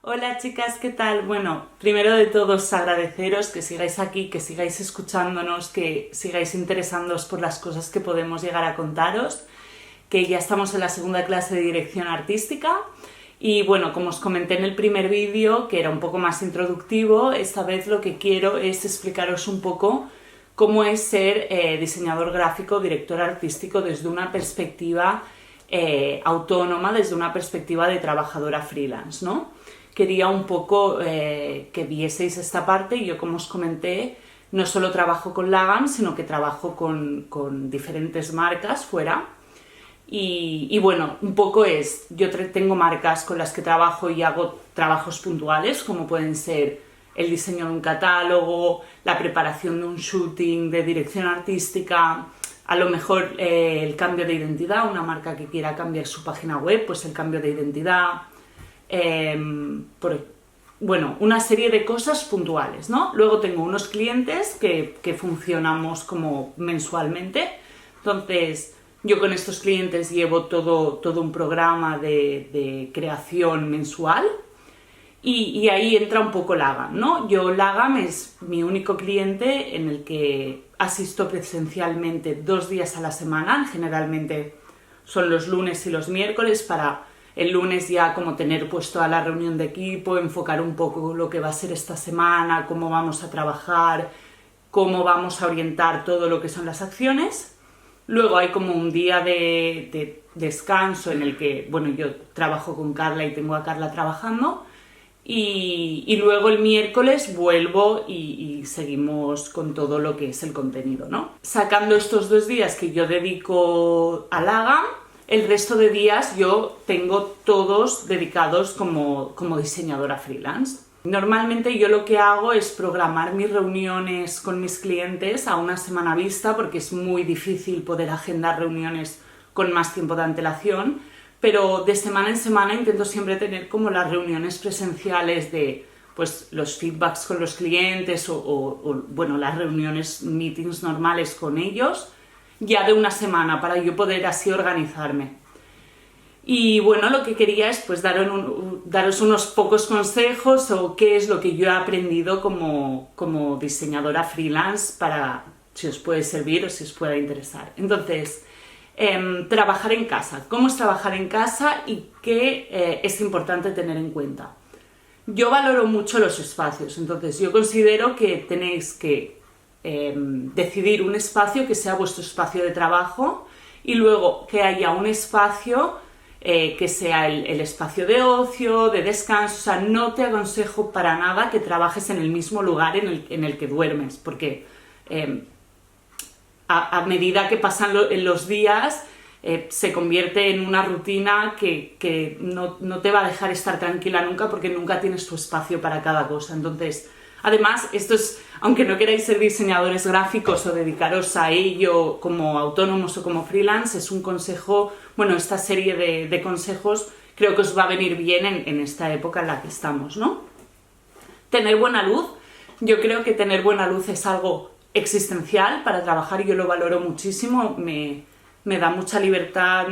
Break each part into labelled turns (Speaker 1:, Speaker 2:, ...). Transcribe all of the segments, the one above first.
Speaker 1: Hola chicas, ¿qué tal? Bueno, primero de todo os agradeceros que sigáis aquí, que sigáis escuchándonos, que sigáis interesándoos por las cosas que podemos llegar a contaros, que ya estamos en la segunda clase de dirección artística y bueno, como os comenté en el primer vídeo, que era un poco más introductivo, esta vez lo que quiero es explicaros un poco cómo es ser diseñador gráfico, director artístico desde una perspectiva autónoma, desde una perspectiva de trabajadora freelance, ¿no? Quería un poco que vieseis esta parte y yo, como os comenté, no solo trabajo con Lagam, sino que trabajo con diferentes marcas fuera. Y bueno, un poco es, yo tengo marcas con las que trabajo y hago trabajos puntuales, como pueden ser el diseño de un catálogo, la preparación de un shooting, de dirección artística, a lo mejor el cambio de identidad, una marca que quiera cambiar su página web, pues el cambio de identidad. Bueno, una serie de cosas puntuales, ¿no? Luego tengo unos clientes que funcionamos como mensualmente, entonces yo con estos clientes llevo todo un programa de creación mensual y ahí entra un poco Lagam, ¿no? Lagam es mi único cliente en el que asisto presencialmente 2 días a la semana, generalmente son los lunes y los miércoles, para el lunes ya como tener puesto a la reunión de equipo, enfocar un poco lo que va a ser esta semana, cómo vamos a trabajar, cómo vamos a orientar todo lo que son las acciones. Luego hay como un día de descanso en el que, bueno, yo trabajo con Carla y tengo a Carla trabajando y luego el miércoles vuelvo y seguimos con todo lo que es el contenido, ¿no? Sacando estos 2 días que yo dedico a Lagam, el resto de días yo tengo todos dedicados como diseñadora freelance. Normalmente yo lo que hago es programar mis reuniones con mis clientes a una semana vista, porque es muy difícil poder agendar reuniones con más tiempo de antelación, pero de semana en semana intento siempre tener como las reuniones presenciales de pues los feedbacks con los clientes o bueno, las reuniones, meetings normales con ellos, ya de una semana, para yo poder así organizarme. Y bueno, lo que quería es pues daros unos pocos consejos o qué es lo que yo he aprendido como diseñadora freelance, para si os puede servir o si os pueda interesar. Entonces, trabajar en casa. ¿Cómo es trabajar en casa y qué es importante tener en cuenta? Yo valoro mucho los espacios, entonces yo considero que tenéis que decidir un espacio que sea vuestro espacio de trabajo y luego que haya un espacio que sea el espacio de ocio, de descanso. O sea, no te aconsejo para nada que trabajes en el mismo lugar en el que duermes, porque a medida que pasan los días se convierte en una rutina que no te va a dejar estar tranquila nunca, porque nunca tienes tu espacio para cada cosa. Entonces, además, esto es, aunque no queráis ser diseñadores gráficos o dedicaros a ello como autónomos o como freelance, es un consejo, bueno, esta serie de consejos creo que os va a venir bien en esta época en la que estamos, ¿no? Tener buena luz. Yo creo que tener buena luz es algo existencial para trabajar y yo lo valoro muchísimo, me da mucha libertad,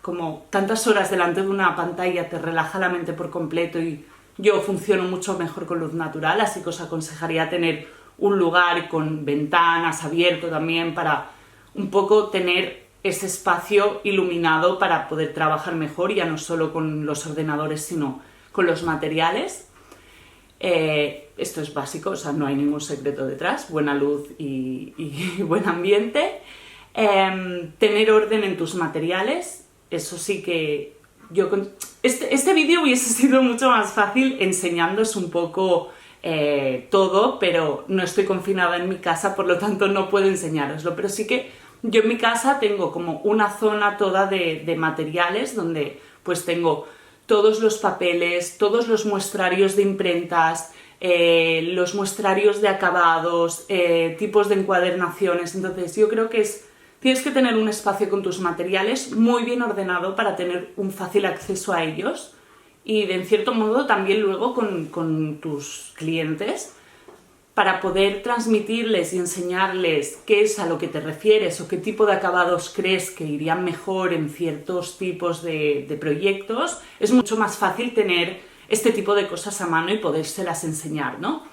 Speaker 1: como tantas horas delante de una pantalla te relaja la mente por completo y yo funciono mucho mejor con luz natural, así que os aconsejaría tener un lugar con ventanas abierto también, para un poco tener ese espacio iluminado para poder trabajar mejor, ya no solo con los ordenadores sino con los materiales. Esto es básico, o sea, no hay ningún secreto detrás, buena luz y buen ambiente. Tener orden en tus materiales, eso sí que este vídeo hubiese sido mucho más fácil enseñándoos un poco todo, pero no estoy confinada en mi casa, por lo tanto no puedo enseñároslo, pero sí que yo en mi casa tengo como una zona toda de materiales donde pues tengo todos los papeles, todos los muestrarios de imprentas, los muestrarios de acabados, tipos de encuadernaciones. Entonces yo creo que tienes que tener un espacio con tus materiales muy bien ordenado para tener un fácil acceso a ellos y de en cierto modo también luego con tus clientes, para poder transmitirles y enseñarles qué es a lo que te refieres o qué tipo de acabados crees que irían mejor en ciertos tipos de proyectos. Es mucho más fácil tener este tipo de cosas a mano y podérselas enseñar, ¿no?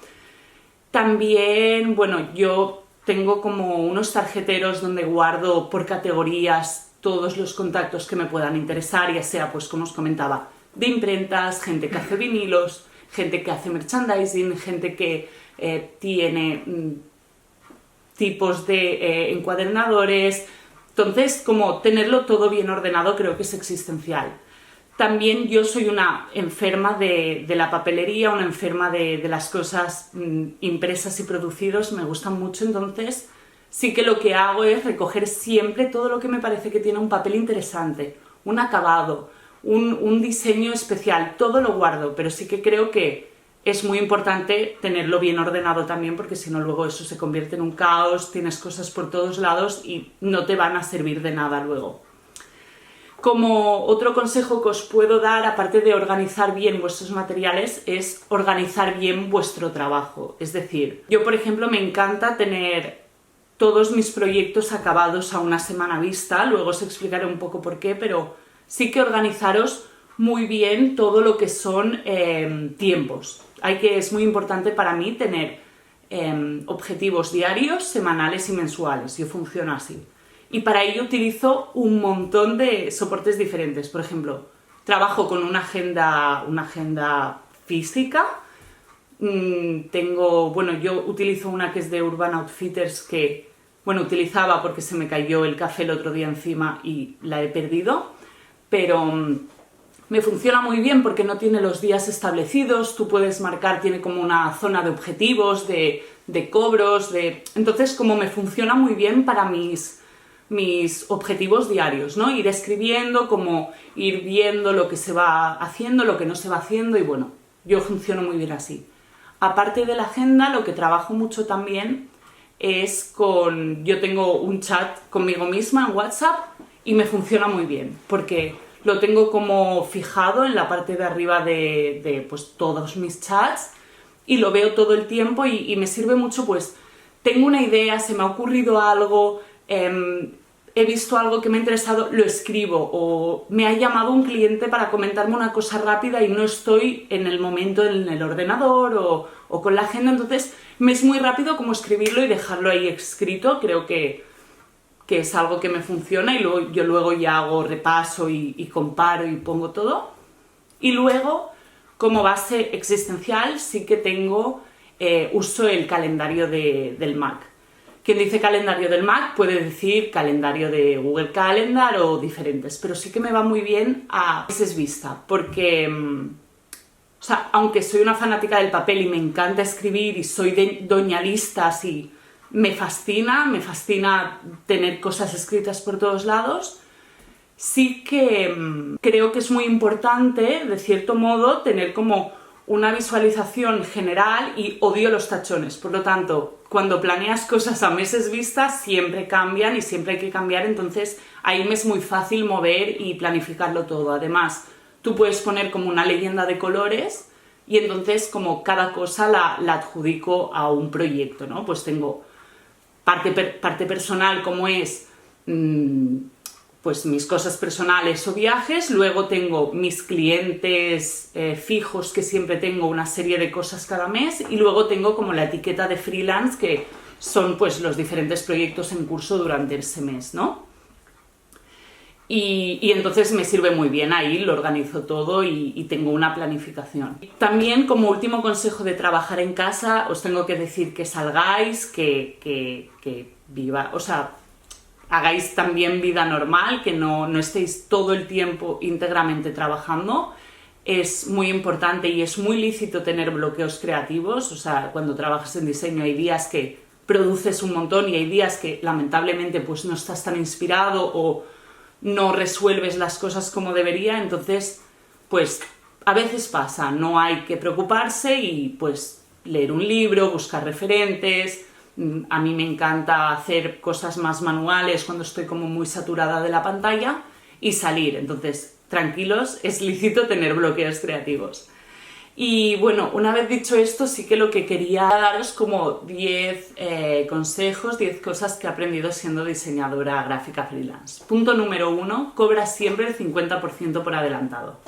Speaker 1: También, bueno, yo tengo como unos tarjeteros donde guardo por categorías todos los contactos que me puedan interesar, ya sea, pues como os comentaba, de imprentas, gente que hace vinilos, gente que hace merchandising, gente que tiene tipos de encuadernadores. Entonces, como tenerlo todo bien ordenado creo que es existencial. También yo soy una enferma de la papelería, una enferma de las cosas impresas y producidos, me gustan mucho, entonces sí que lo que hago es recoger siempre todo lo que me parece que tiene un papel interesante, un acabado, un diseño especial, todo lo guardo, pero sí que creo que es muy importante tenerlo bien ordenado también, porque si no luego eso se convierte en un caos, tienes cosas por todos lados y no te van a servir de nada luego. Como otro consejo que os puedo dar, aparte de organizar bien vuestros materiales, es organizar bien vuestro trabajo. Es decir, yo por ejemplo me encanta tener todos mis proyectos acabados a una semana vista, luego os explicaré un poco por qué, pero sí que organizaros muy bien todo lo que son tiempos. Es muy importante para mí tener objetivos diarios, semanales y mensuales. Yo funciono así. Y para ello utilizo un montón de soportes diferentes. Por ejemplo, trabajo con una agenda física. Yo utilizo una que es de Urban Outfitters que, utilizaba porque se me cayó el café el otro día encima y la he perdido. Pero me funciona muy bien porque no tiene los días establecidos, tú puedes marcar, tiene como una zona de objetivos, de cobros, entonces como me funciona muy bien para mis objetivos diarios, ¿no? Ir escribiendo, como ir viendo lo que se va haciendo, lo que no se va haciendo y bueno, yo funciono muy bien así. Aparte de la agenda, lo que trabajo mucho también es yo tengo un chat conmigo misma en WhatsApp y me funciona muy bien porque lo tengo como fijado en la parte de arriba de pues, todos mis chats y lo veo todo el tiempo y me sirve mucho, pues tengo una idea, se me ha ocurrido algo, he visto algo que me ha interesado, lo escribo, o me ha llamado un cliente para comentarme una cosa rápida y no estoy en el momento en el ordenador o con la agenda, entonces me es muy rápido como escribirlo y dejarlo ahí escrito, creo que es algo que me funciona y yo luego ya hago repaso y comparo y pongo todo. Y luego, como base existencial, sí que uso el calendario del Mac. Quien dice calendario del Mac puede decir calendario de Google Calendar o diferentes, pero sí que me va muy bien a meses vista, porque aunque soy una fanática del papel y me encanta escribir y soy doña listas y me fascina tener cosas escritas por todos lados, sí que creo que es muy importante, de cierto modo, tener como una visualización general y odio los tachones. Por lo tanto, cuando planeas cosas a meses vista, siempre cambian y siempre hay que cambiar, entonces ahí me es muy fácil mover y planificarlo todo. Además, tú puedes poner como una leyenda de colores y entonces como cada cosa la adjudico a un proyecto, ¿no? Pues tengo parte personal como es pues mis cosas personales o viajes, luego tengo mis clientes fijos que siempre tengo una serie de cosas cada mes y luego tengo como la etiqueta de freelance que son pues los diferentes proyectos en curso durante ese mes, ¿no? Y entonces me sirve muy bien ahí, lo organizo todo y tengo una planificación. También como último consejo de trabajar en casa os tengo que decir que salgáis, que hagáis también vida normal, que no estéis todo el tiempo íntegramente trabajando. Es muy importante y es muy lícito tener bloqueos creativos, o sea, cuando trabajas en diseño hay días que produces un montón y hay días que lamentablemente pues no estás tan inspirado o no resuelves las cosas como debería, entonces pues a veces pasa, no hay que preocuparse y pues leer un libro, buscar referentes. A mí me encanta hacer cosas más manuales cuando estoy como muy saturada de la pantalla y salir, entonces tranquilos, es lícito tener bloqueos creativos. Y bueno, una vez dicho esto, sí que lo que quería daros como 10 consejos, 10 cosas que he aprendido siendo diseñadora gráfica freelance. Punto número 1, cobra siempre el 50% por adelantado.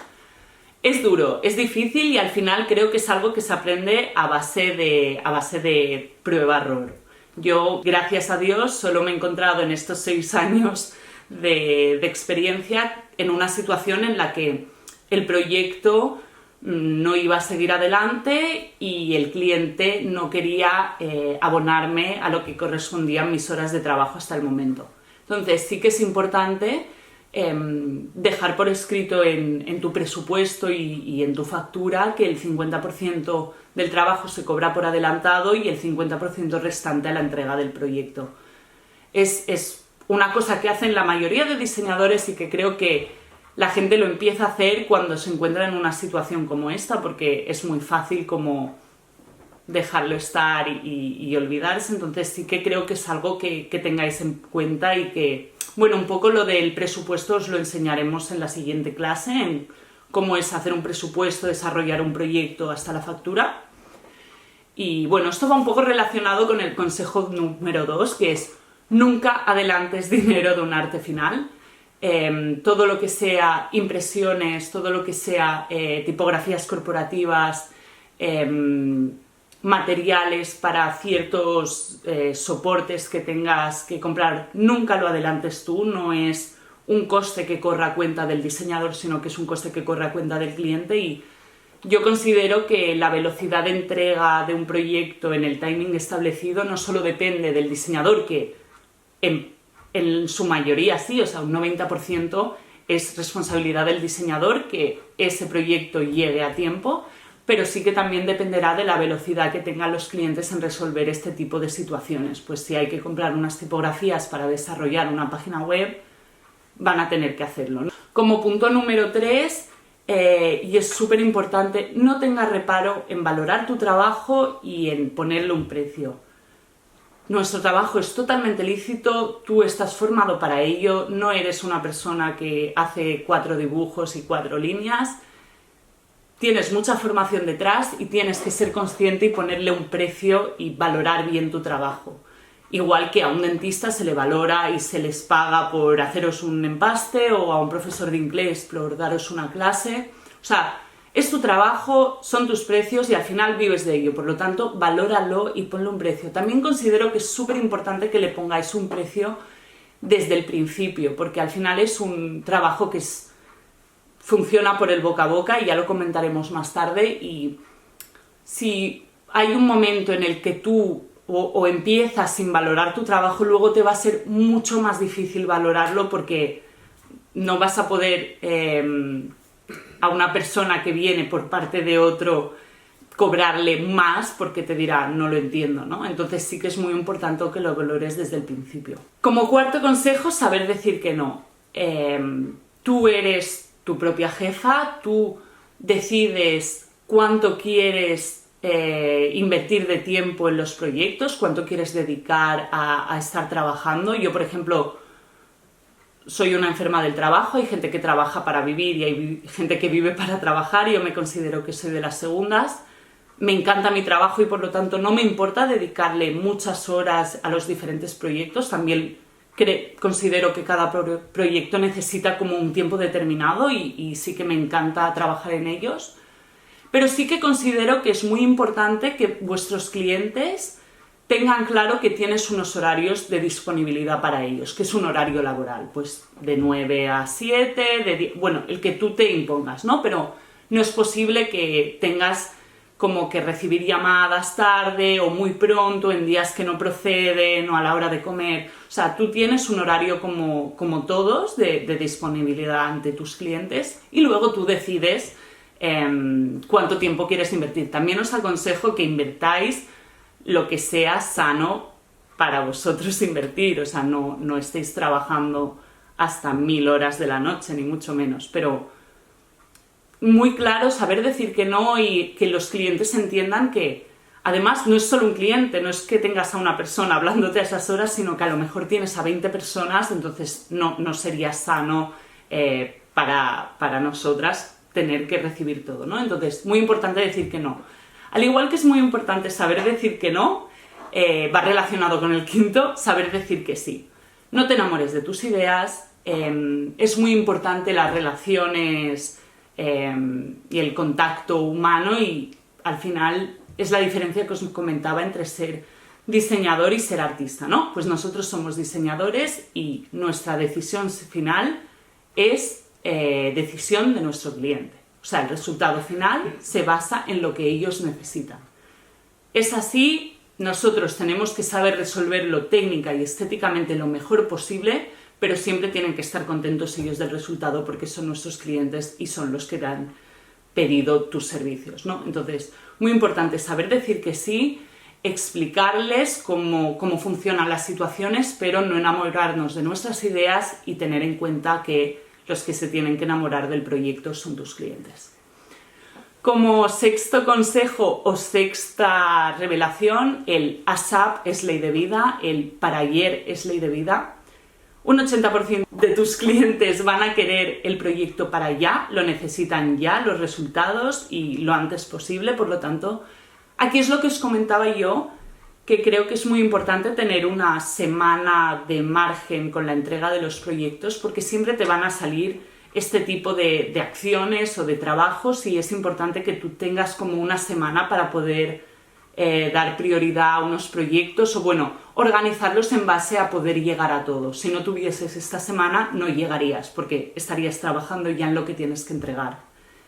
Speaker 1: Es duro, es difícil y al final creo que es algo que se aprende a base de prueba-error. Yo, gracias a Dios, solo me he encontrado en estos 6 años de experiencia en una situación en la que el proyecto no iba a seguir adelante y el cliente no quería abonarme a lo que correspondían mis horas de trabajo hasta el momento. Entonces sí que es importante dejar por escrito en tu presupuesto y en tu factura que el 50% del trabajo se cobra por adelantado y el 50% restante a la entrega del proyecto. Es una cosa que hacen la mayoría de diseñadores y que creo que la gente lo empieza a hacer cuando se encuentra en una situación como esta, porque es muy fácil como dejarlo estar y olvidarse. Entonces sí que creo que es algo que tengáis en cuenta y que, bueno, un poco lo del presupuesto os lo enseñaremos en la siguiente clase, en cómo es hacer un presupuesto, desarrollar un proyecto hasta la factura. Y bueno, esto va un poco relacionado con el consejo número 2, que es nunca adelantes dinero de un arte final. Todo lo que sea impresiones, todo lo que sea tipografías corporativas, materiales para ciertos soportes que tengas que comprar, nunca lo adelantes tú, no es un coste que corra a cuenta del diseñador, sino que es un coste que corre a cuenta del cliente. Y yo considero que la velocidad de entrega de un proyecto en el timing establecido no solo depende del diseñador, que en su mayoría sí, o sea, un 90% es responsabilidad del diseñador que ese proyecto llegue a tiempo, pero sí que también dependerá de la velocidad que tengan los clientes en resolver este tipo de situaciones. Pues si hay que comprar unas tipografías para desarrollar una página web, van a tener que hacerlo, ¿no? Como punto número 3, y es súper importante, no tengas reparo en valorar tu trabajo y en ponerle un precio. Nuestro trabajo es totalmente lícito, tú estás formado para ello, no eres una persona que hace 4 dibujos y 4 líneas, tienes mucha formación detrás y tienes que ser consciente y ponerle un precio y valorar bien tu trabajo. Igual que a un dentista se le valora y se les paga por haceros un empaste, o a un profesor de inglés por daros una clase. O sea, es tu trabajo, son tus precios y al final vives de ello, por lo tanto, valóralo y ponle un precio. También considero que es súper importante que le pongáis un precio desde el principio, porque al final es un trabajo que funciona por el boca a boca y ya lo comentaremos más tarde. Y si hay un momento en el que tú o empiezas sin valorar tu trabajo, luego te va a ser mucho más difícil valorarlo, porque no vas a poder a una persona que viene por parte de otro cobrarle más porque te dirá no lo entiendo, ¿no? Entonces sí que es muy importante que lo valores desde el principio. Como cuarto consejo, saber decir que no. Tú eres tu propia jefa, tú decides cuánto quieres invertir de tiempo en los proyectos, cuánto quieres dedicar a estar trabajando. Yo, por ejemplo, soy una enferma del trabajo, hay gente que trabaja para vivir y hay gente que vive para trabajar, y yo me considero que soy de las segundas. Me encanta mi trabajo y por lo tanto no me importa dedicarle muchas horas a los diferentes proyectos. También considero que cada proyecto necesita como un tiempo determinado y sí que me encanta trabajar en ellos. Pero sí que considero que es muy importante que vuestros clientes tengan claro que tienes unos horarios de disponibilidad para ellos, que es un horario laboral, pues de 9 a 7, bueno, el que tú te impongas, ¿no? Pero no es posible que tengas como que recibir llamadas tarde o muy pronto, en días que no proceden o a la hora de comer. O sea, tú tienes un horario como todos de disponibilidad ante tus clientes y luego tú decides cuánto tiempo quieres invertir. También os aconsejo que invertáis lo que sea sano para vosotros invertir, o sea, no estéis trabajando hasta 1000 horas de la noche, ni mucho menos, pero muy claro, saber decir que no y que los clientes entiendan que además no es solo un cliente, no es que tengas a una persona hablándote a esas horas, sino que a lo mejor tienes a 20 personas, entonces no sería sano para nosotras tener que recibir todo, ¿no? Entonces, muy importante decir que no. Al igual que es muy importante saber decir que no, va relacionado con el quinto, saber decir que sí. No te enamores de tus ideas, es muy importante las relaciones y el contacto humano, y al final es la diferencia que os comentaba entre ser diseñador y ser artista, ¿no? Pues nosotros somos diseñadores y nuestra decisión final es decisión de nuestro cliente. O sea, el resultado final se basa en lo que ellos necesitan. Es así, nosotros tenemos que saber resolverlo técnica y estéticamente lo mejor posible, pero siempre tienen que estar contentos ellos del resultado porque son nuestros clientes y son los que te han pedido tus servicios, ¿no? Entonces, muy importante saber decir que sí, explicarles cómo funcionan las situaciones, pero no enamorarnos de nuestras ideas y tener en cuenta que los que se tienen que enamorar del proyecto son tus clientes. Como sexto consejo o sexta revelación, el ASAP es ley de vida, el para ayer es ley de vida. Un 80% de tus clientes van a querer el proyecto para ya, lo necesitan ya, los resultados y lo antes posible. Por lo tanto, aquí es lo que os comentaba yo, que creo que es muy importante tener una semana de margen con la entrega de los proyectos, porque siempre te van a salir este tipo de acciones o de trabajos y es importante que tú tengas como una semana para poder dar prioridad a unos proyectos o, bueno, organizarlos en base a poder llegar a todos. Si no tuvieses esta semana, no llegarías, porque estarías trabajando ya en lo que tienes que entregar.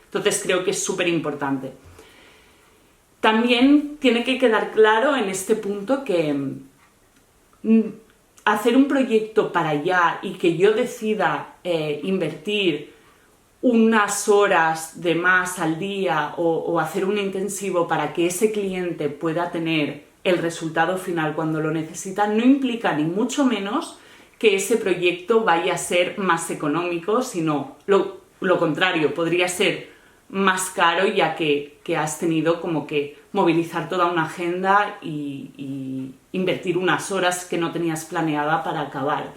Speaker 1: Entonces creo que es súper importante. También tiene que quedar claro en este punto que hacer un proyecto para allá y que yo decida invertir unas horas de más al día o hacer un intensivo para que ese cliente pueda tener el resultado final cuando lo necesita, no implica ni mucho menos que ese proyecto vaya a ser más económico, sino lo contrario, podría ser más caro, ya que has tenido como que movilizar toda una agenda y invertir unas horas que no tenías planeada para acabar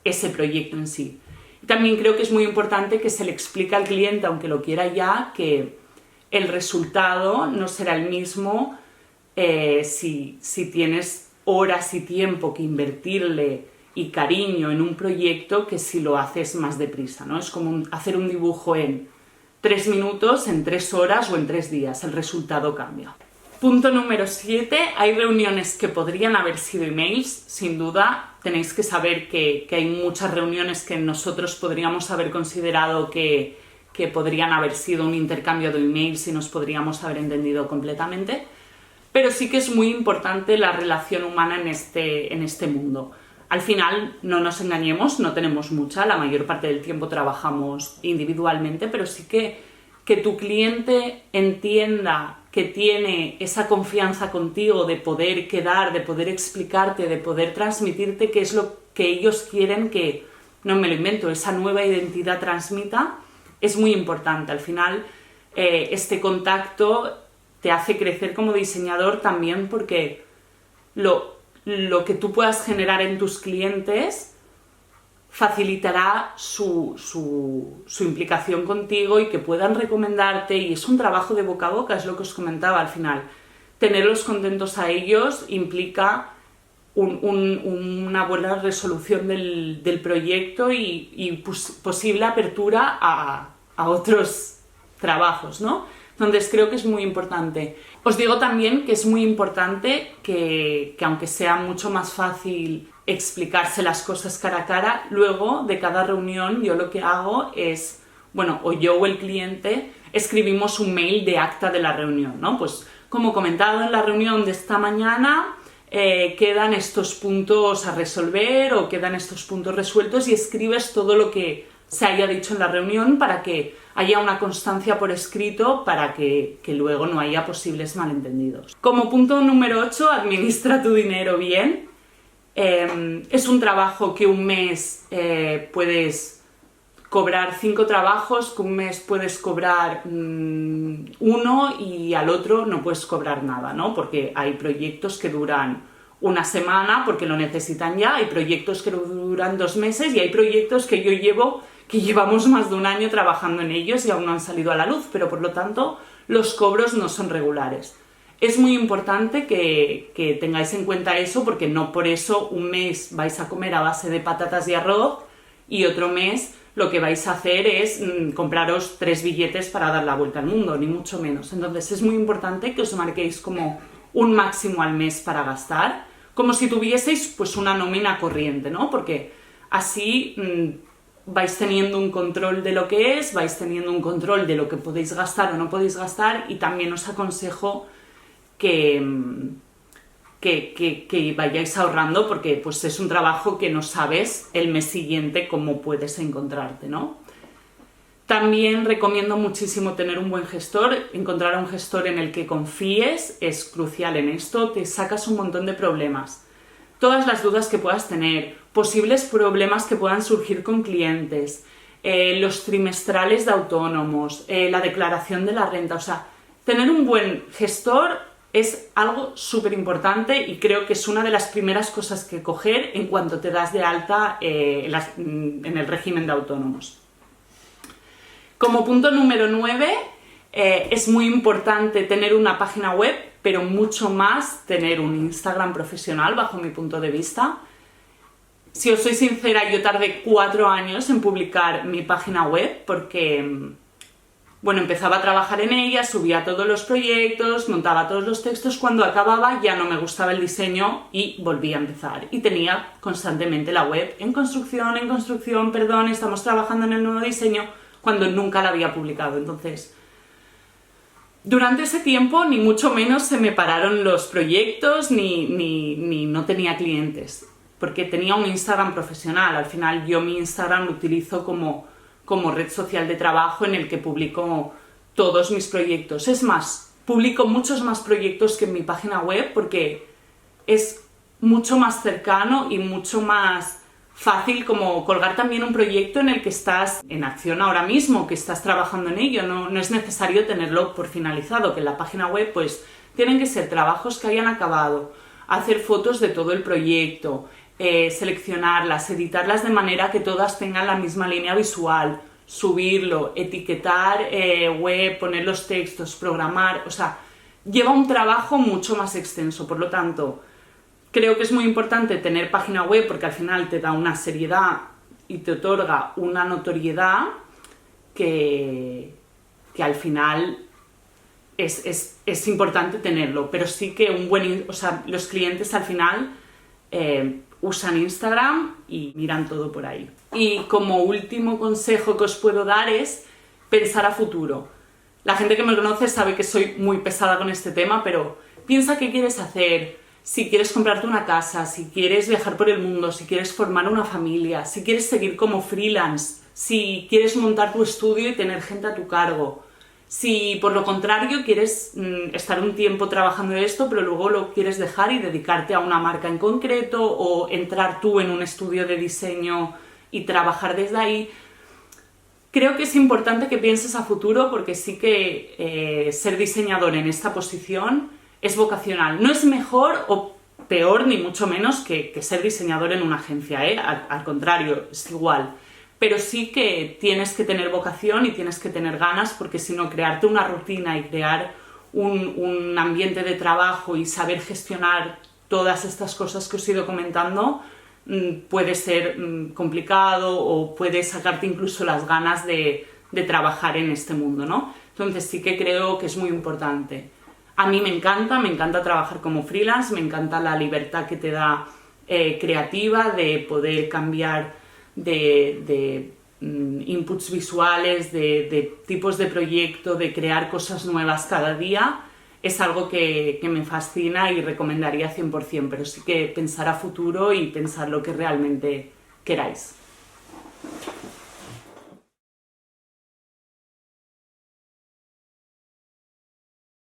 Speaker 1: ese proyecto en sí. Y también creo que es muy importante que se le explique al cliente, aunque lo quiera ya, que el resultado no será el mismo si tienes horas y tiempo que invertirle y cariño en un proyecto que si lo haces más deprisa, ¿no? Es como hacer un dibujo en 3 minutos, en 3 horas o en 3 días. El resultado cambia. Punto número 7. Hay reuniones que podrían haber sido emails, sin duda. Tenéis que saber que hay muchas reuniones que nosotros podríamos haber considerado que podrían haber sido un intercambio de emails y nos podríamos haber entendido completamente. Pero sí que es muy importante la relación humana en este mundo. Al final, no nos engañemos, no tenemos mucha, la mayor parte del tiempo trabajamos individualmente, pero sí que tu cliente entienda que tiene esa confianza contigo de poder quedar, de poder explicarte, de poder transmitirte qué es lo que ellos quieren que, no me lo invento, esa nueva identidad transmita, es muy importante. Al final, este contacto te hace crecer como diseñador también, porque lo que tú puedas generar en tus clientes facilitará su implicación contigo y que puedan recomendarte, y es un trabajo de boca a boca, es lo que os comentaba al final. Tenerlos contentos a ellos implica una buena resolución del proyecto y posible apertura a otros trabajos, ¿no? Entonces creo que es muy importante. Os digo también que es muy importante que aunque sea mucho más fácil explicarse las cosas cara a cara, luego de cada reunión yo lo que hago es, bueno, o yo o el cliente escribimos un mail de acta de la reunión, ¿no? Pues como comentado en la reunión de esta mañana, quedan estos puntos a resolver o quedan estos puntos resueltos, y escribes todo lo que se haya dicho en la reunión para que haya una constancia por escrito, para que luego no haya posibles malentendidos. Como punto número 8, administra tu dinero bien. Es un trabajo que un mes puedes cobrar 5 trabajos, que un mes puedes cobrar 1 y al otro no puedes cobrar nada, ¿no? Porque hay proyectos que duran una semana porque lo necesitan ya, hay proyectos que duran 2 meses y hay proyectos que llevamos más de un año trabajando en ellos y aún no han salido a la luz, pero por lo tanto los cobros no son regulares. Es muy importante que tengáis en cuenta eso, porque no por eso un mes vais a comer a base de patatas y arroz y otro mes lo que vais a hacer es compraros 3 billetes para dar la vuelta al mundo, ni mucho menos. Entonces es muy importante que os marquéis como un máximo al mes para gastar, como si tuvieseis pues una nómina corriente, ¿no? Porque así vais teniendo un control de lo que es, vais teniendo un control de lo que podéis gastar o no podéis gastar, y también os aconsejo que vayáis ahorrando, porque pues es un trabajo que no sabes el mes siguiente cómo puedes encontrarte, ¿no? También recomiendo muchísimo tener un buen gestor. Encontrar a un gestor en el que confíes es crucial en esto, te sacas un montón de problemas. Todas las dudas que puedas tener, posibles problemas que puedan surgir con clientes, los trimestrales de autónomos, la declaración de la renta, o sea, tener un buen gestor es algo súper importante y creo que es una de las primeras cosas que coger en cuanto te das de alta en el régimen de autónomos. Como punto número 9, es muy importante tener una página web, pero mucho más tener un Instagram profesional, bajo mi punto de vista. Si os soy sincera, yo tardé 4 años en publicar mi página web porque bueno, empezaba a trabajar en ella, subía todos los proyectos, montaba todos los textos, cuando acababa ya no me gustaba el diseño y volví a empezar. Y tenía constantemente la web en construcción, perdón, estamos trabajando en el nuevo diseño, cuando nunca la había publicado. Entonces, durante ese tiempo ni mucho menos se me pararon los proyectos ni no tenía clientes, porque tenía un Instagram profesional. Al final yo mi Instagram lo utilizo como red social de trabajo en el que publico todos mis proyectos. Es más, publico muchos más proyectos que en mi página web porque es mucho más cercano y mucho más fácil como colgar también un proyecto en el que estás en acción ahora mismo, que estás trabajando en ello. No es necesario tenerlo por finalizado, que en la página web pues tienen que ser trabajos que hayan acabado, hacer fotos de todo el proyecto, seleccionarlas, editarlas de manera que todas tengan la misma línea visual, subirlo, etiquetar web, poner los textos, programar, o sea, lleva un trabajo mucho más extenso. Por lo tanto, creo que es muy importante tener página web porque al final te da una seriedad y te otorga una notoriedad que al final es importante tenerlo, pero sí que los clientes al final usan Instagram y miran todo por ahí. Y como último consejo que os puedo dar es pensar a futuro. La gente que me conoce sabe que soy muy pesada con este tema, pero piensa qué quieres hacer, si quieres comprarte una casa, si quieres viajar por el mundo, si quieres formar una familia, si quieres seguir como freelance, si quieres montar tu estudio y tener gente a tu cargo. Si por lo contrario quieres estar un tiempo trabajando en esto, pero luego lo quieres dejar y dedicarte a una marca en concreto, o entrar tú en un estudio de diseño y trabajar desde ahí, creo que es importante que pienses a futuro, porque sí que ser diseñador en esta posición es vocacional. No es mejor o peor, ni mucho menos, que ser diseñador en una agencia, al contrario, es igual. Pero sí que tienes que tener vocación y tienes que tener ganas, porque si no, crearte una rutina y crear un ambiente de trabajo y saber gestionar todas estas cosas que os he ido comentando puede ser complicado, o puede sacarte incluso las ganas de trabajar en este mundo, ¿no? Entonces sí que creo que es muy importante. A mí me encanta trabajar como freelance, me encanta la libertad que te da creativa, de poder cambiar de inputs visuales, de tipos de proyecto, de crear cosas nuevas cada día. Es algo que me fascina y recomendaría 100%, pero sí que pensar a futuro y pensar lo que realmente queráis.